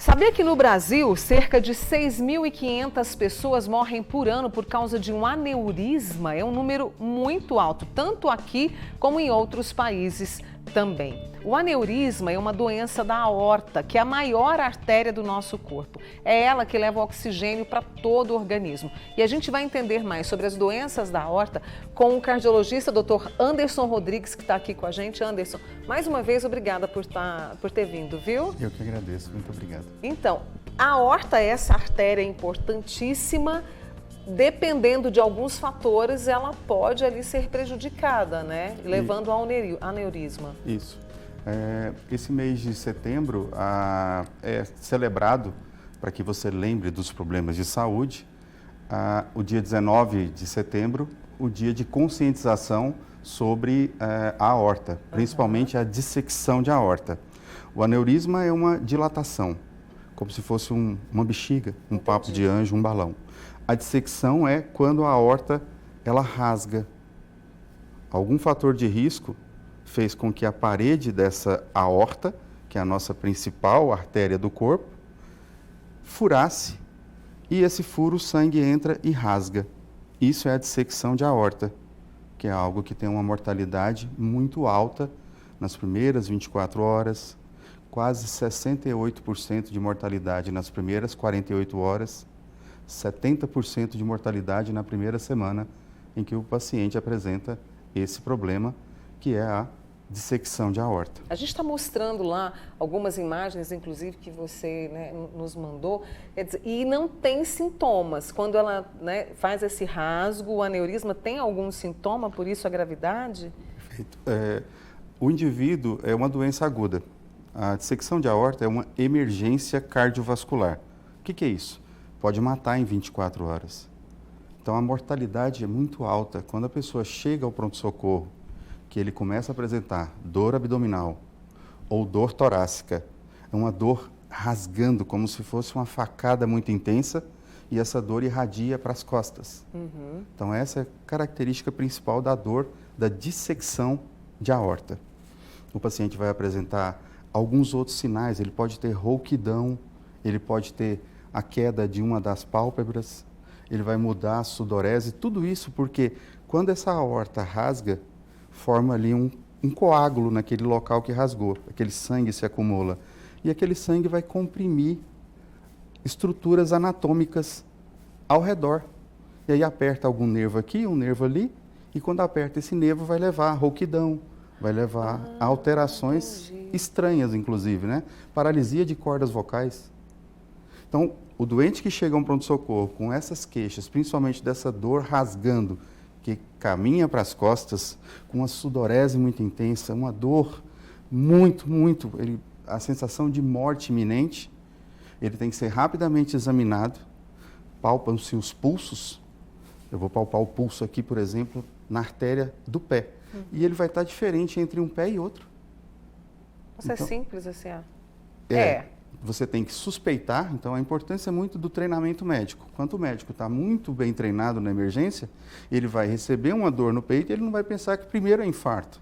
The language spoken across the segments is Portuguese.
Sabia que no Brasil, cerca de 6.500 pessoas morrem por ano por causa de um aneurisma? É um número muito alto, tanto aqui como em outros países também. O aneurisma é uma doença da aorta, que é a maior artéria do nosso corpo. É ela que leva o oxigênio para todo o organismo. E a gente vai entender mais sobre as doenças da aorta com o cardiologista Dr. Anderson Rodrigues, que está aqui com a gente. Anderson, mais uma vez, obrigada por ter vindo, viu? Eu que agradeço, muito obrigado. Então, a aorta é essa artéria importantíssima. Dependendo de alguns fatores, ela pode ali ser prejudicada, né? Levando ao aneurisma. Isso. Esse mês de setembro é celebrado, para que você lembre dos problemas de saúde, o dia 19 de setembro, o dia de conscientização sobre a aorta, principalmente a dissecção de aorta. O aneurisma é uma dilatação, como se fosse uma bexiga, um papo de anjo, um balão. A dissecção é quando a aorta ela rasga. Algum fator de risco fez com que a parede dessa aorta, que é a nossa principal artéria do corpo, furasse e esse furo o sangue entra e rasga. Isso é a dissecção de aorta, que é algo que tem uma mortalidade muito alta nas primeiras 24 horas, quase 68% de mortalidade nas primeiras 48 horas, 70% de mortalidade na primeira semana em que o paciente apresenta esse problema, que é a dissecção de aorta. A gente está mostrando lá algumas imagens, inclusive, que você nos mandou, e não tem sintomas. Quando ela faz esse rasgo, o aneurisma tem algum sintoma, por isso a gravidade? Perfeito. O indivíduo é uma doença aguda. A dissecção de aorta é uma emergência cardiovascular. O que é isso? Pode matar em 24 horas. Então, a mortalidade é muito alta. Quando a pessoa chega ao pronto-socorro, que ele começa a apresentar dor abdominal ou dor torácica, é uma dor rasgando, como se fosse uma facada muito intensa, e essa dor irradia para as costas. Então, essa é a característica principal da dor da dissecção de aorta. O paciente vai apresentar alguns outros sinais, ele pode ter rouquidão, ele pode ter a queda de uma das pálpebras, ele vai mudar a sudorese, tudo isso porque quando essa aorta rasga, forma ali um coágulo naquele local que rasgou, aquele sangue se acumula. E aquele sangue vai comprimir estruturas anatômicas ao redor. E aí aperta algum nervo aqui, um nervo ali, e quando aperta esse nervo vai levar a rouquidão, vai levar a alterações estranhas, inclusive, né? Paralisia de cordas vocais. Então, o doente que chega a um pronto-socorro com essas queixas, principalmente dessa dor rasgando, que caminha para as costas, com uma sudorese muito intensa, uma dor a sensação de morte iminente, ele tem que ser rapidamente examinado, palpam-se os pulsos, eu vou palpar o pulso aqui, por exemplo, na artéria do pé, e ele vai estar diferente entre um pé e outro. Nossa, então, é simples assim, Você tem que suspeitar, então a importância é muito do treinamento médico. Quando o médico está muito bem treinado na emergência, ele vai receber uma dor no peito e ele não vai pensar que primeiro é infarto.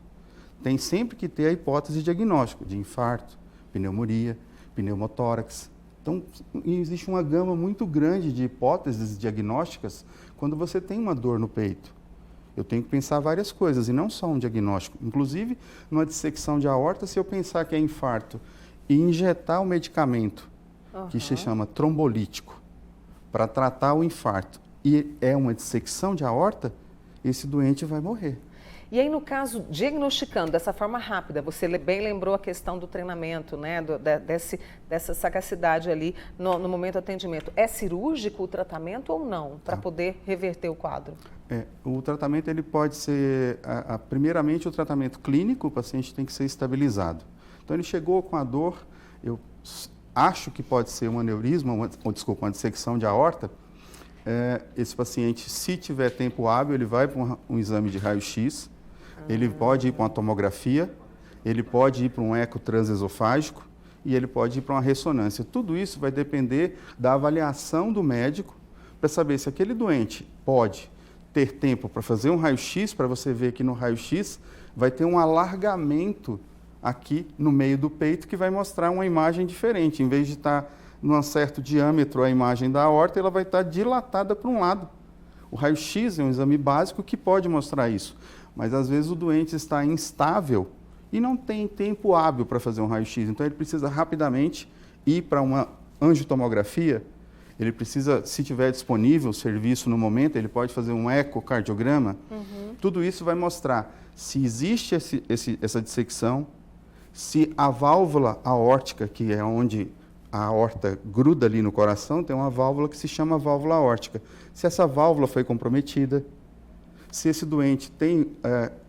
Tem sempre que ter a hipótese de diagnóstico de infarto, pneumonia, pneumotórax. Então, existe uma gama muito grande de hipóteses diagnósticas quando você tem uma dor no peito. Eu tenho que pensar várias coisas e não só um diagnóstico. Inclusive, numa dissecção de aorta, se eu pensar que é infarto e injetar o medicamento, que se chama trombolítico, para tratar o infarto, e é uma dissecção de aorta, esse doente vai morrer. E aí, no caso, diagnosticando dessa forma rápida, você bem lembrou a questão do treinamento, né, dessa sagacidade ali no momento do atendimento. É cirúrgico o tratamento ou não, para poder reverter o quadro? O tratamento ele pode ser, primeiramente, o tratamento clínico, o paciente tem que ser estabilizado. Então, ele chegou com a dor, eu acho que pode ser um aneurisma, uma dissecção de aorta. Esse paciente, se tiver tempo hábil, ele vai para um exame de raio-x, ele pode ir para uma tomografia, ele pode ir para um eco transesofágico e ele pode ir para uma ressonância. Tudo isso vai depender da avaliação do médico para saber se aquele doente pode ter tempo para fazer um raio-x, para você ver que no raio-x vai ter um alargamento aqui no meio do peito que vai mostrar uma imagem diferente. Em vez de estar num certo diâmetro a imagem da aorta, ela vai estar dilatada para um lado. O raio-x é um exame básico que pode mostrar isso, mas às vezes o doente está instável e não tem tempo hábil para fazer um raio-x, então ele precisa rapidamente ir para uma angiotomografia, ele precisa, se tiver disponível o serviço no momento, ele pode fazer um ecocardiograma. Tudo isso vai mostrar se existe essa dissecção, se a válvula aórtica, que é onde a aorta gruda ali no coração, tem uma válvula que se chama válvula aórtica. Se essa válvula foi comprometida, se esse doente tem,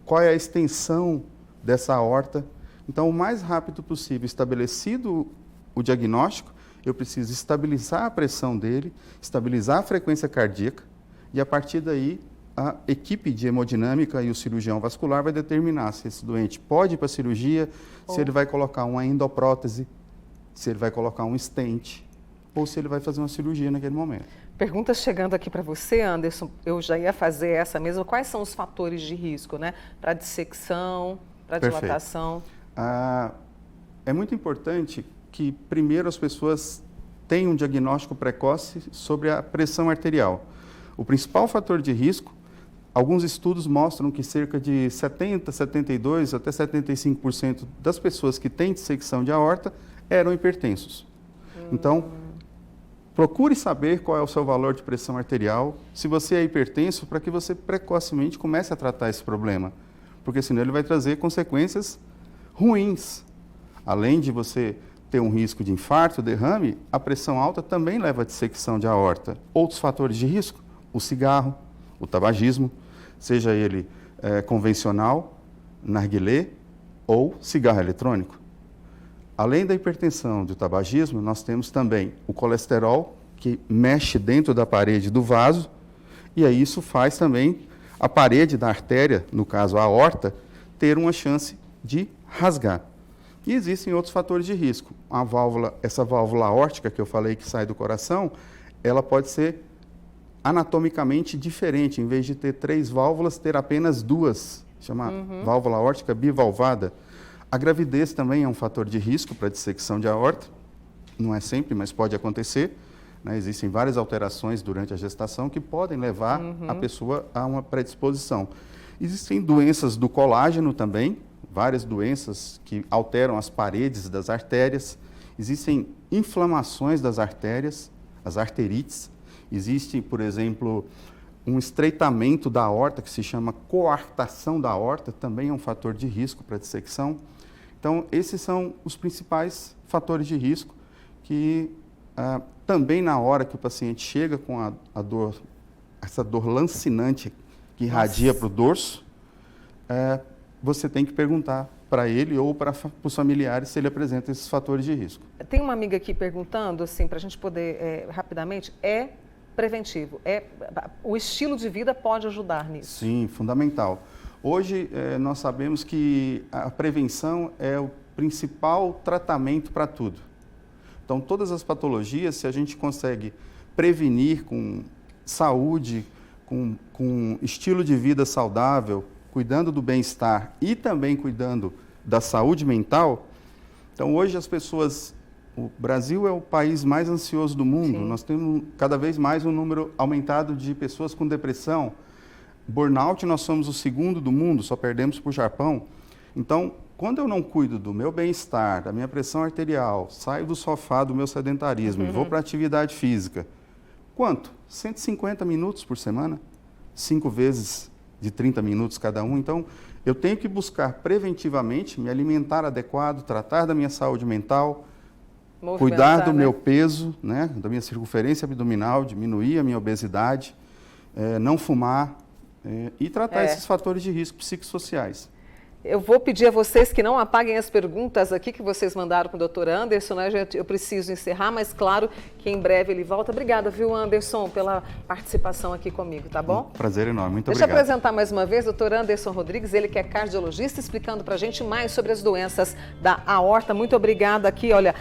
qual é a extensão dessa aorta. Então, o mais rápido possível, estabelecido o diagnóstico, eu preciso estabilizar a pressão dele, estabilizar a frequência cardíaca, e a partir daí, a equipe de hemodinâmica e o cirurgião vascular vai determinar se esse doente pode ir para a cirurgia, se ele vai colocar uma endoprótese, se ele vai colocar um stent, ou se ele vai fazer uma cirurgia naquele momento. Pergunta chegando aqui para você, Anderson, eu já ia fazer essa mesma. Quais são os fatores de risco, né? Para dissecção, para dilatação? É muito importante que primeiro as pessoas tenham um diagnóstico precoce sobre a pressão arterial. O principal fator de risco, alguns estudos mostram que cerca de 70%, 72% até 75% das pessoas que têm dissecção de aorta eram hipertensos. Então, procure saber qual é o seu valor de pressão arterial, se você é hipertenso, para que você precocemente comece a tratar esse problema, porque senão ele vai trazer consequências ruins. Além de você ter um risco de infarto, derrame, a pressão alta também leva a dissecção de aorta. Outros fatores de risco, o cigarro, o tabagismo, seja ele convencional, narguilé ou cigarro eletrônico. Além da hipertensão, do tabagismo, nós temos também o colesterol, que mexe dentro da parede do vaso, e aí isso faz também a parede da artéria, no caso a aorta, ter uma chance de rasgar. E existem outros fatores de risco. Essa válvula aórtica que eu falei que sai do coração, ela pode ser anatomicamente diferente. Em vez de ter 3 válvulas, ter apenas 2, chama válvula aórtica bivalvada. A gravidez também é um fator de risco para dissecção de aorta. Não é sempre, mas pode acontecer. Né? Existem várias alterações durante a gestação que podem levar a pessoa a uma predisposição. Existem doenças do colágeno também, várias doenças que alteram as paredes das artérias. Existem inflamações das artérias, as arterites. Existe, por exemplo, um estreitamento da aorta, que se chama coartação da aorta, também é um fator de risco para dissecção. Então, esses são os principais fatores de risco que também na hora que o paciente chega com a dor, essa dor lancinante que irradia para o dorso, você tem que perguntar para ele ou para os familiares se ele apresenta esses fatores de risco. Tem uma amiga aqui perguntando, assim, para a gente poder, rapidamente, preventivo? O estilo de vida pode ajudar nisso? Sim, fundamental. Hoje, nós sabemos que a prevenção é o principal tratamento para tudo. Então, todas as patologias, se a gente consegue prevenir com saúde, com estilo de vida saudável, cuidando do bem-estar e também cuidando da saúde mental, então hoje as pessoas, o Brasil é o país mais ansioso do mundo. Sim. Nós temos cada vez mais um número aumentado de pessoas com depressão. Burnout, nós somos o 2º do mundo, só perdemos para o Japão. Então, quando eu não cuido do meu bem-estar, da minha pressão arterial, saio do sofá do meu sedentarismo e vou para a atividade física, quanto? 150 minutos por semana? 5 vezes de 30 minutos cada um. Então, eu tenho que buscar preventivamente me alimentar adequado, tratar da minha saúde mental, cuidar do meu peso, né, da minha circunferência abdominal, diminuir a minha obesidade, não fumar e tratar esses fatores de risco psicossociais. Eu vou pedir a vocês que não apaguem as perguntas aqui que vocês mandaram para o Dr. Anderson, né? Eu preciso encerrar, mas claro que em breve ele volta. Obrigada, viu, Anderson, pela participação aqui comigo, tá bom? Prazer enorme, muito obrigado. Deixa eu apresentar mais uma vez o Dr. Anderson Rodrigues, ele que é cardiologista, explicando para a gente mais sobre as doenças da aorta. Muito obrigada aqui, olha.